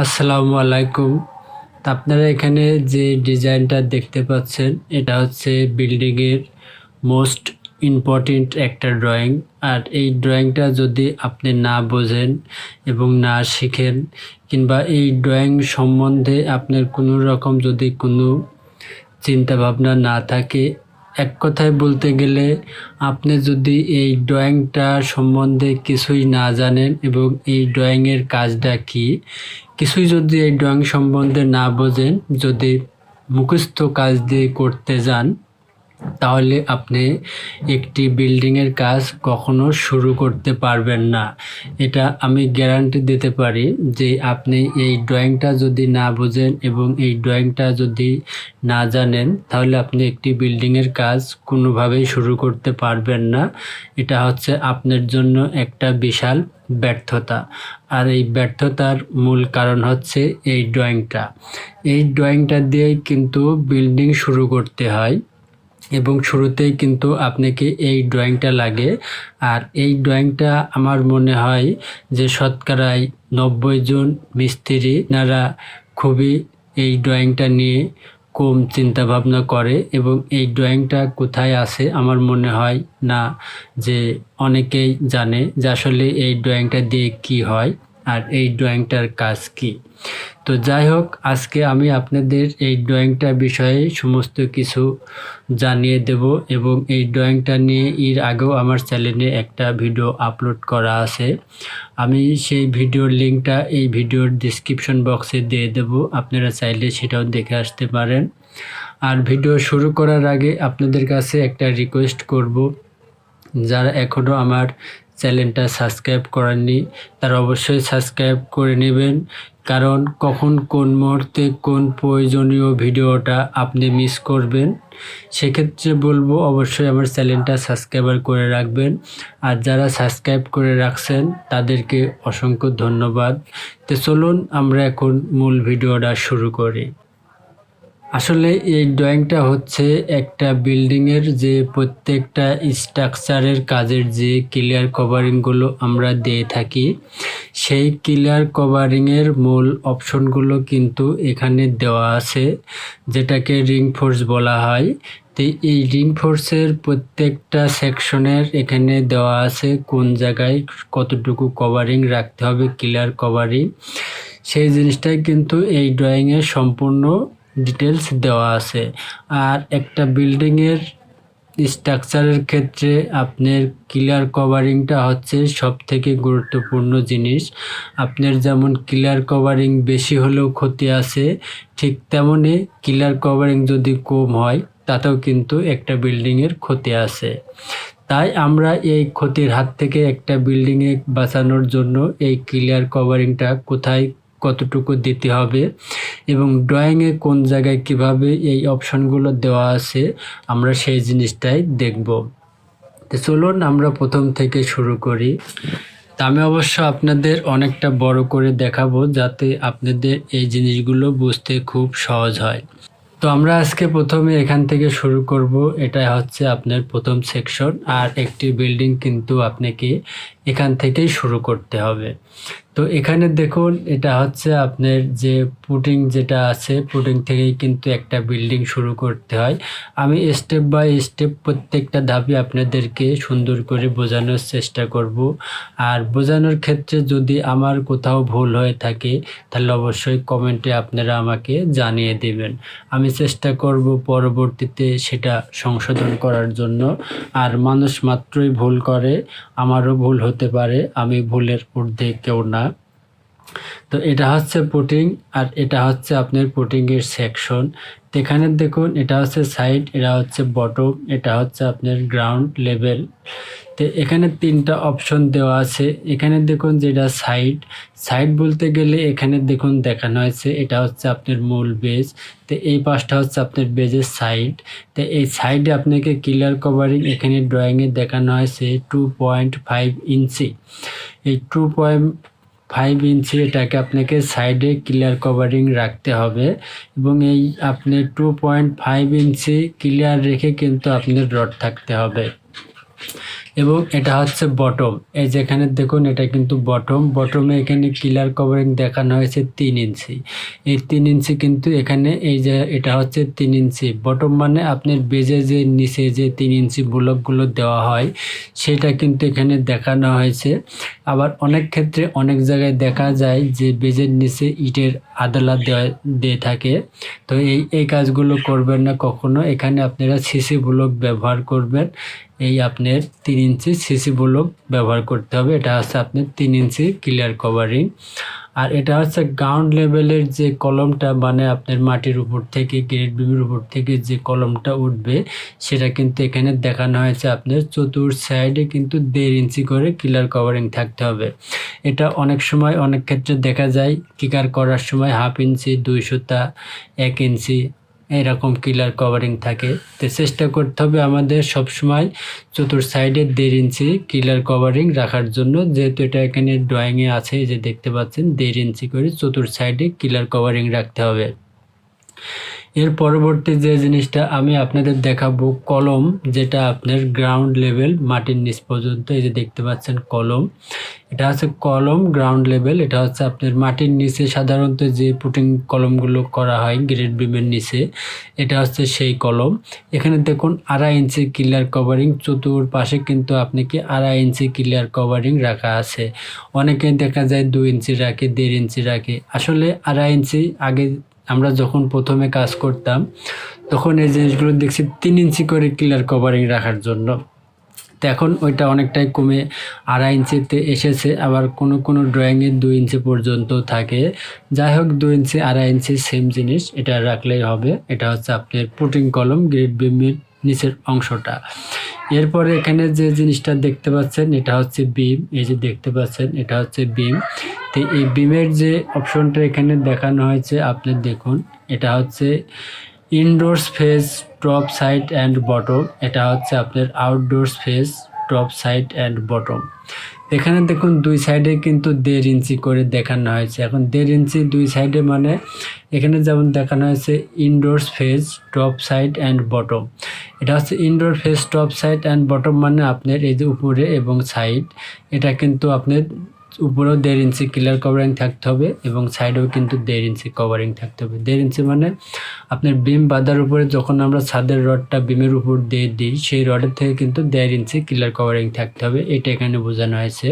আসসালামু আলাইকুম। তো আপনারা এখানে যে ডিজাইনটা দেখতে পাচ্ছেন এটা হচ্ছে বিল্ডিং এর মোস্ট ইম্পর্টেন্ট একটা ড্রয়িং। আর এই ড্রয়িংটা যদি আপনি না বোঝেন এবং না শিখেন, কিংবা এই ড্রয়িং সম্বন্ধে আপনার কোনো রকম যদি কোনো চিন্তা ভাবনা না থাকে, এক কথায় বলতে গেলে আপনি যদি এই ড্রয়িংটা সম্বন্ধে কিছুই না জানেন এবং এই ড্রয়িংয়ের কাজটা কি কিছুই যদি এই ড্রয়িং সম্বন্ধে না বোঝেন, যদি মুখস্থ কাজ দিয়ে করতে যান, তাহলে আপনি একটি বিল্ডিংয়ের কাজ কখনো শুরু করতে পারবেন না। এটা আমি গ্যারান্টি দিতে পারি যে আপনি এই ড্রয়িংটা যদি না বোঝেন এবং এই ড্রয়িংটা যদি না জানেন, তাহলে আপনি একটি বিল্ডিংয়ের কাজ কোনোভাবেই শুরু করতে পারবেন না। এটা হচ্ছে আপনার জন্য একটা বিশাল ব্যর্থতা। আর এই ব্যর্থতার মূল কারণ হচ্ছে এই ড্রয়িংটা। এই ড্রয়িংটা দিয়েই কিন্তু বিল্ডিং শুরু করতে হয় এবং শুরুতেই কিন্তু আপনাকে এই ড্রয়িংটা লাগে। আর এই ড্রয়িংটা আমার মনে হয় যে শতকরায় 90 জন মিস্ত্রি নারা খুবই এই ড্রয়িংটা নিয়ে কম চিন্তা ভাবনা করে এবং এই ড্রয়িংটা কোথায় আছে আমার মনে হয় না যে অনেকেই জানে যে আসলে এই ড্রয়িংটা দিয়ে কি হয় আর এই ড্রয়িংটার কাজ কি। তো যাই হোক, আজকে আমি আপনাদের এই ড্রয়িংটা বিষয়ে সমস্ত কিছু জানিয়ে দেব এবং এই ড্রয়িংটা নিয়ে এর আগেও আমার চ্যানেলে একটা ভিডিও আপলোড করা আছে। আমি সেই ভিডিওর লিঙ্কটা এই ভিডিওর ডেসক্রিপশন বক্সে দিয়ে দেব, আপনারা চাইলে সেটাও দেখে আসতে পারেন। আর ভিডিও শুরু করার আগে আপনাদের কাছে একটা রিকোয়েস্ট করব, যারা এখনও আমার চ্যানেলটা সাবস্ক্রাইব করেননি তারা অবশ্যই সাবস্ক্রাইব করে নেবেন, কারণ কখন কোন মুহূর্তে কোন প্রয়োজনীয় ভিডিওটা আপনি মিস করবেন। সেক্ষেত্রে বলবো অবশ্যই আমার চ্যানেলটা সাবস্ক্রাইবার করে রাখবেন। আর যারা সাবস্ক্রাইব করে রাখছেন তাদেরকে অসংখ্য ধন্যবাদ। তো চলুন আমরা এখন মূল ভিডিওটা শুরু করি। আসলে এই ড্রয়িংটা হচ্ছে একটা বিল্ডিংয়ের যে প্রত্যেকটা স্ট্রাকচারের কাজের যে ক্লিয়ার কভারিংগুলো আমরা দিয়ে থাকি, সেই ক্লিয়ার কভারিংয়ের মূল অপশনগুলো কিন্তু এখানে দেওয়া আছে, যেটাকে রিং ফোর্স বলা হয়। তো এই রিং ফোর্সের প্রত্যেকটা সেকশনের এখানে দেওয়া আছে কোন জায়গায় কতটুকু কভারিং রাখতে হবে, ক্লিয়ার কভারিং, সেই জিনিসটাই কিন্তু এই ড্রয়িংয়ে সম্পূর্ণ ডিটেলস দেওয়া আছে। আর একটা বিল্ডিংয়ের স্ট্রাকচারের ক্ষেত্রে আপনার ক্লিয়ার কভারিংটা হচ্ছে সবথেকে গুরুত্বপূর্ণ জিনিস। আপনার যেমন ক্লিয়ার কভারিং বেশি হলেও ক্ষতি আছে, ঠিক তেমনই ক্লিয়ার কভারিং যদি কম হয় তাতেও কিন্তু একটা বিল্ডিংয়ের ক্ষতি আছে। তাই আমরা এই ক্ষতির হাত থেকে একটা বিল্ডিংয়ে বাঁচানোর জন্য এই ক্লিয়ার কভারিংটা কোথায় কতটুকু দিতে হবে এবং ড্রয়িংয়ে কোন জায়গায় কিভাবে এই অপশনগুলো দেওয়া আছে আমরা সেই জিনিসটাই দেখব। তো চলুন আমরা প্রথম থেকে শুরু করি। তা আমি অবশ্য আপনাদের অনেকটা বড় করে দেখাবো যাতে আপনাদের এই জিনিসগুলো বুঝতে খুব সহজ হয়। তো আমরা আজকে প্রথমে এখান থেকে শুরু করব। এটা হচ্ছে আপনার প্রথম সেকশন, আর একটি বিল্ডিং কিন্তু আপনাকে এখান থেকেই শুরু করতে হবে। তো এখানে দেখুন, এটা হচ্ছে আপনার যে পুটিং যেটা আছে, পুটিং থেকেই কিন্তু একটা বিল্ডিং শুরু করতে হয়। আমি স্টেপ বাই স্টেপ প্রত্যেকটা ধাপে আপনাদেরকে সুন্দর করে বোঝানোর চেষ্টা করব। আর বোঝানোর ক্ষেত্রে যদি আমার কোথাও ভুল হয়ে থাকে তাহলে অবশ্যই কমেন্টে আপনারা আমাকে জানিয়ে দেবেন। আমি চেষ্টা করব পরবর্তীতে সেটা সংশোধন করার জন্য। আর মানুষ মাত্রই ভুল করে, আমারও ভুল হতে পারে, আমি ভুলের ঊর্ধ্বে কেউ না। তো এটা হচ্ছে পুটিং, আর এটা হচ্ছে আপনার পুটিংয়ের সেকশন। তো এখানে দেখুন, এটা হচ্ছে সাইড, এটা হচ্ছে বটম, এটা হচ্ছে আপনার গ্রাউন্ড লেভেল। তো এখানে তিনটা অপশন দেওয়া আছে। এখানে দেখুন যেটা সাইড, সাইড বলতে গেলে এখানে দেখুন দেখানো হয়েছে এটা হচ্ছে আপনার মূল বেজ। তো এই পাশটা হচ্ছে আপনার বেজের সাইড। তো এই সাইডে আপনাকে ক্লিয়ার কভারিং এখানে ড্রয়িংয়ে দেখানো হয়েছে 2.5 ইঞ্চি। এই 2.5 ইঞ্চি এটাকে আপনাকে সাইডে ক্লিয়ার কভারিং রাখতে হবে এবং এই আপনি 2.5 ইঞ্চি ক্লিয়ার রেখে কিন্তু আপনার রড থাকতে হবে। এবং এটা হচ্ছে বটম। এই যেখানে দেখুন এটা কিন্তু বটমে এখানে ক্লিয়ার কভারিং দেখানো হয়েছে 3 ইঞ্চি। এই 3 ইঞ্চি কিন্তু এখানে এই যে এটা হচ্ছে 3 ইঞ্চি বটম, মানে আপনার বেজে যে নিচে যে 3 ইঞ্চি ব্লকগুলো দেওয়া হয় সেটা কিন্তু এখানে দেখানো হয়েছে। আবার অনেক ক্ষেত্রে অনেক জায়গায় দেখা যায় যে বেজের নিচে ইটের আদলা দিয়ে থাকে। তো এই কাজগুলো করবেন না কখনো। এখানে আপনারা সিসি ব্লক ব্যবহার করবেন। এই আপনার 3 ইঞ্চি সিসি ব্লক ব্যবহার করতে হবে। এটা হচ্ছে আপনার 3 ইঞ্চি ক্লিয়ার কভারিং। আর এটা হচ্ছে গ্রাউন্ড লেভেলের যে কলমটা, মানে আপনার মাটির উপর থেকে গ্রেড বিমের উপর থেকে যে কলমটা উঠবে সেটা কিন্তু এখানে দেখানো হয়েছে আপনার চতুর সাইডে কিন্তু 1.5 ইঞ্চি করে ক্লিয়ার কভারিং থাকতে হবে। এটা অনেক সময় অনেক ক্ষেত্রে দেখা যায় কিকার করার সময় 1/2 ইঞ্চি, 2 সুতা, 1 ইঞ্চি এরকম ক্লিয়ার কভারিং থাকে। তো চেষ্টা করতে হবে আমাদের সবসময় চতুর সাইডে 1.5 ইঞ্চি ক্লিয়ার কভারিং রাখার জন্য, যেহেতু এটা এখানে ড্রয়িংয়ে আছে যে দেখতে পাচ্ছেন 1.5 ইঞ্চি করে চতুর সাইডে ক্লিয়ার কভারিং রাখতে হবে। এর পরবর্তী যে জিনিসটা আমি আপনাদের দেখাবো কলম, যেটা আপনার গ্রাউন্ড লেভেল মাটির নিচ পর্যন্ত, এই যে দেখতে পাচ্ছেন কলম, এটা হচ্ছে কলম গ্রাউন্ড লেভেল। এটা হচ্ছে আপনার মাটির নিচে সাধারণত যে পুটিং কলমগুলো করা হয় গ্রেড বিমের নিচে, এটা হচ্ছে সেই কলম। এখানে দেখুন 2.5 ইঞ্চি ক্লিয়ার কভারিং চতুর পাশে কিন্তু আপনাকে 2.5 ইঞ্চি ক্লিয়ার কভারিং রাখা আছে। অনেকে দেখা যায় 2 ইঞ্চি রাখে, 1.5 ইঞ্চি রাখে। আসলে 2.5 ইঞ্চি আগে আমরা যখন প্রথমে কাজ করতাম তখন এই জিনিসগুলো দেখছি 3 ইঞ্চি করে ক্লিয়ার কভারিং রাখার জন্য। তো এখন ওইটা অনেকটাই কমে 2.5 ইঞ্চিতে এসেছে। আবার কোনো ড্রয়িংয়ে 2 ইঞ্চি পর্যন্ত থাকে। যাই হোক 2 ইঞ্চি 2.5 ইঞ্চি সেম জিনিস, এটা রাখলেই হবে। এটা হচ্ছে আপনার পুটিং কলম গ্রেড বিমের নিচের অংশটা। এরপরে এখানে যে জিনিসটা দেখতে পাচ্ছেন এটা হচ্ছে বিম। এই যে দেখতে পাচ্ছেন এটা হচ্ছে বিম। তো এই বিমের যে অপশনটা এখানে দেখানো হয়েছে আপনি দেখুন, এটা হচ্ছে indoors face, top side and bottom. এটা হচ্ছে আপনার outdoors face, top side and bottom. এখানে দেখুন 2 সাইডে কিন্তু 1.5 ইঞ্চি করে দেখানো হয়েছে। এখন 1.5 ইঞ্চি 2 সাইডে, মানে এখানে যেমন দেখানো হয়েছে indoors face, top side and bottom. এটা হচ্ছে indoor face, top side and bottom, মানে আপনার এই যে উপরে এবং সাইড, এটা কিন্তু আপনার উপরেও 1.5 ইঞ্চি ক্লিয়ার কভারিং থাকতে হবে এবং সাইডেও কিন্তু 1.5 ইঞ্চি কভারিং থাকতে হবে। 1.5 ইঞ্চি মানে আপনার বিম বাঁধার উপরে যখন আমরা ছাদের রডটা বিমের উপর দিয়ে দিই সেই রডের থেকে কিন্তু 1.5 ইঞ্চি ক্লিয়ার কভারিং থাকতে হবে, এটা এখানে বোঝানো হয়েছে।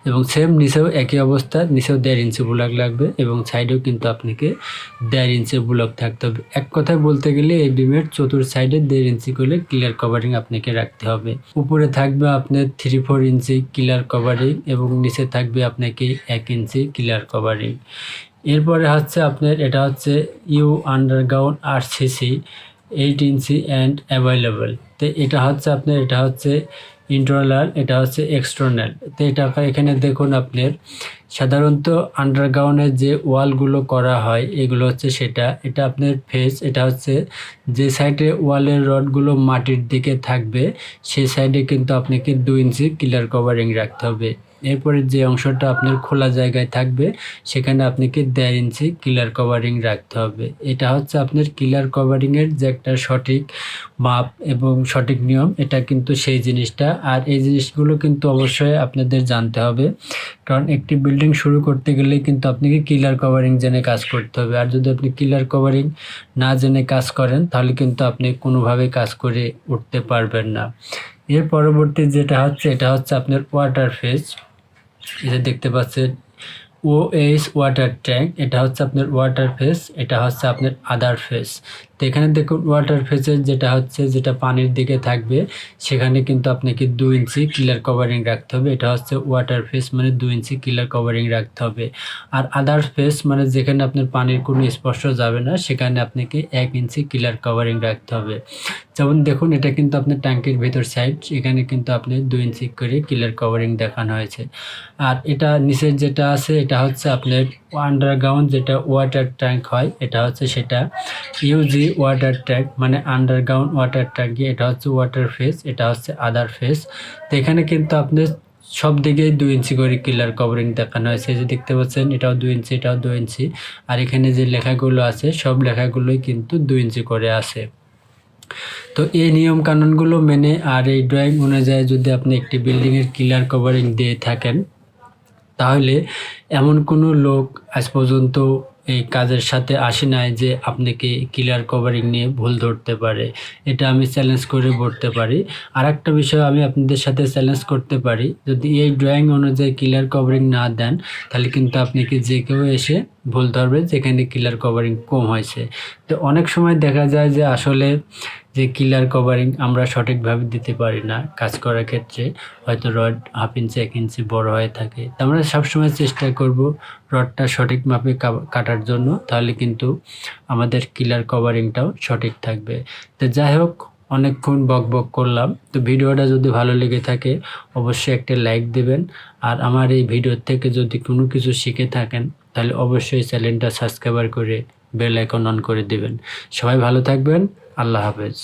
এবং সেম নিচেও একই অবস্থা, নিচেও 1.5 ইঞ্চি ব্লক লাগবে এবং সাইডেও কিন্তু আপনাকে 1.5 ইঞ্চি ব্লক থাকতে হবে। এক কথায় বলতে গেলে এই বিমের চতুর সাইডে 1.5 ইঞ্চি করে ক্লিয়ার কভারিং আপনাকে রাখতে হবে। উপরে থাকবে আপনার 3-4 ইঞ্চি ক্লিয়ার কভারিং এবং নিচে থাকবে আপনাকে 1 ইঞ্চি ক্লিয়ার কভারিং। এরপরে হচ্ছে আপনার এটা হচ্ছে ইউ আন্ডারগ্রাউন্ড আরসিসি 8 ইঞ্চি অ্যান্ড অ্যাভেলেবল। তো এটা হচ্ছে আপনার, এটা হচ্ছে ইন্টারনাল, এটা হচ্ছে এক্সটার্নাল। তো এটা এখানে দেখুন আপনার সাধারণত আন্ডারগ্রাউন্ডের যে ওয়ালগুলো করা হয় এগুলো হচ্ছে সেটা, এটা আপনার ফেস, এটা হচ্ছে যে সাইডে ওয়ালের রডগুলো মাটির দিকে থাকবে সেই সাইডে কিন্তু আপনাকে 2 ইঞ্চি ক্লিয়ার কভারিং রাখতে হবে। এরপরে যে অংশটা আপনার খোলা জায়গায় থাকবে সেখানে আপনাকে 1.5 ইঞ্চি ক্লিয়ার কভারিং রাখতে হবে। এটা হচ্ছে আপনার ক্লিয়ার কভারিংয়ের যে একটা সঠিক মাপ এবং সঠিক নিয়ম, এটা কিন্তু সেই জিনিসটা। আর এই জিনিসগুলো কিন্তু অবশ্যই আপনাদের জানতে হবে, কারণ একটি বিল্ডিং শুরু করতে গেলে কিন্তু আপনাকে ক্লিয়ার কভারিং জেনে কাজ করতে হবে। আর যদি আপনি ক্লিয়ার কভারিং না জেনে কাজ করেন তাহলে কিন্তু আপনি কোনোভাবে কাজ করে উঠতে পারবেন না। এর পরবর্তী যেটা হচ্ছে এটা হচ্ছে আপনার ওয়াটার ফেস। এটা দেখতে পাচ্ছেন ওএইচ ওয়াটার ট্যাঙ্ক, এটা হচ্ছে আপনার ওয়াটার ফেস, এটা হচ্ছে আপনার আদার ফেস। তো এখানে দেখুন ওয়াটার ফেসের যেটা পানির দিকে থাকবে সেখানে কিন্তু আপনাকে 2 ইঞ্চি ক্লিয়ার কভারিং রাখতে হবে। এটা হচ্ছে ওয়াটার ফেস, মানে 2 ইঞ্চি ক্লিয়ার কভারিং রাখতে হবে। আর আদার ফেস মানে যেখানে আপনার পানির কোনো স্পর্শ যাবে না সেখানে আপনাকে 1 ইঞ্চি ক্লিয়ার কভারিং রাখতে হবে। যেমন দেখুন এটা কিন্তু আপনার ট্যাঙ্কের ভেতর সাইড, এখানে কিন্তু আপনি 2 ইঞ্চি করে ক্লিয়ার কভারিং দেখানো হয়েছে। আর এটা নিচের যেটা আছে এটা হচ্ছে আপনার আন্ডারগ্রাউন্ড যেটা ওয়াটার ট্যাঙ্ক হয়, এটা হচ্ছে সেটা ইউজি ওয়াটার ট্যাঙ্ক, মানে আন্ডারগ্রাউন্ড ওয়াটার ট্যাঙ্ক। এটা হচ্ছে ওয়াটার ফেস, এটা হচ্ছে আদার ফেস। তো এখানে কিন্তু আপনি সব দিকেই 2 ইঞ্চি করে ক্লিয়ার কভারিং দেখানো হয়েছে। যে দেখতে পাচ্ছেন এটাও 2 ইঞ্চি, এটাও 2 ইঞ্চি। আর এখানে যে লেখাগুলো আছে সব লেখাগুলোই কিন্তু 2 ইঞ্চি করে আছে। তো এই নিয়ম কানুনগুলো মেনে আর এই ড্রয়িং অনুযায়ী যদি আপনি একটি বিল্ডিংয়ের ক্লিয়ার কভারিং দিয়ে থাকেন, তাহলে এমন কোনো লোক আজ পর্যন্ত এই কাজের সাথে আসে নাই যে আপনাকে ক্লিয়ার কভারিং নিয়ে ভুল ধরতে পারে। এটা আমি চ্যালেঞ্জ করে বলতে পারি। আরেকটা বিষয় আমি আপনাদের সাথে চ্যালেঞ্জ করতে পারি, যদি এই ড্রয়িং অনুযায়ী ক্লিয়ার কভারিং না দেন, তাহলে কিন্তু আপনাকে যে কেউ এসে ভুল ধরবে যেখানে ক্লিয়ার কভারিং কম হয়েছে। তো অনেক সময় দেখা যায় যে আসলে যে ক্লিয়ার কভারিং আমরা সঠিকভাবে দিতে পারি না কাজ করার ক্ষেত্রে, হয়তো রড 1/2 ইঞ্চি 1 ইঞ্চি বড় হয়ে থাকে। তো আমরা সবসময় চেষ্টা করব রডটা সঠিক মাপে কাটার জন্য, তাহলে কিন্তু আমাদের ক্লিয়ার কভারিংটাও সঠিক থাকবে। তো যাই হোক, অনেকক্ষণ বকবক করলাম। তো ভিডিওটা যদি ভালো লেগে থাকে অবশ্যই একটা লাইক দেবেন, আর আমার এই ভিডিও থেকে যদি কোনো কিছু শিখে থাকেন তাহলে অবশ্যই চ্যানেলটা সাবস্ক্রাইব করে বেল আইকন অন করে দিবেন। সবাই ভালো থাকবেন। আল্লাহ হাফেজ।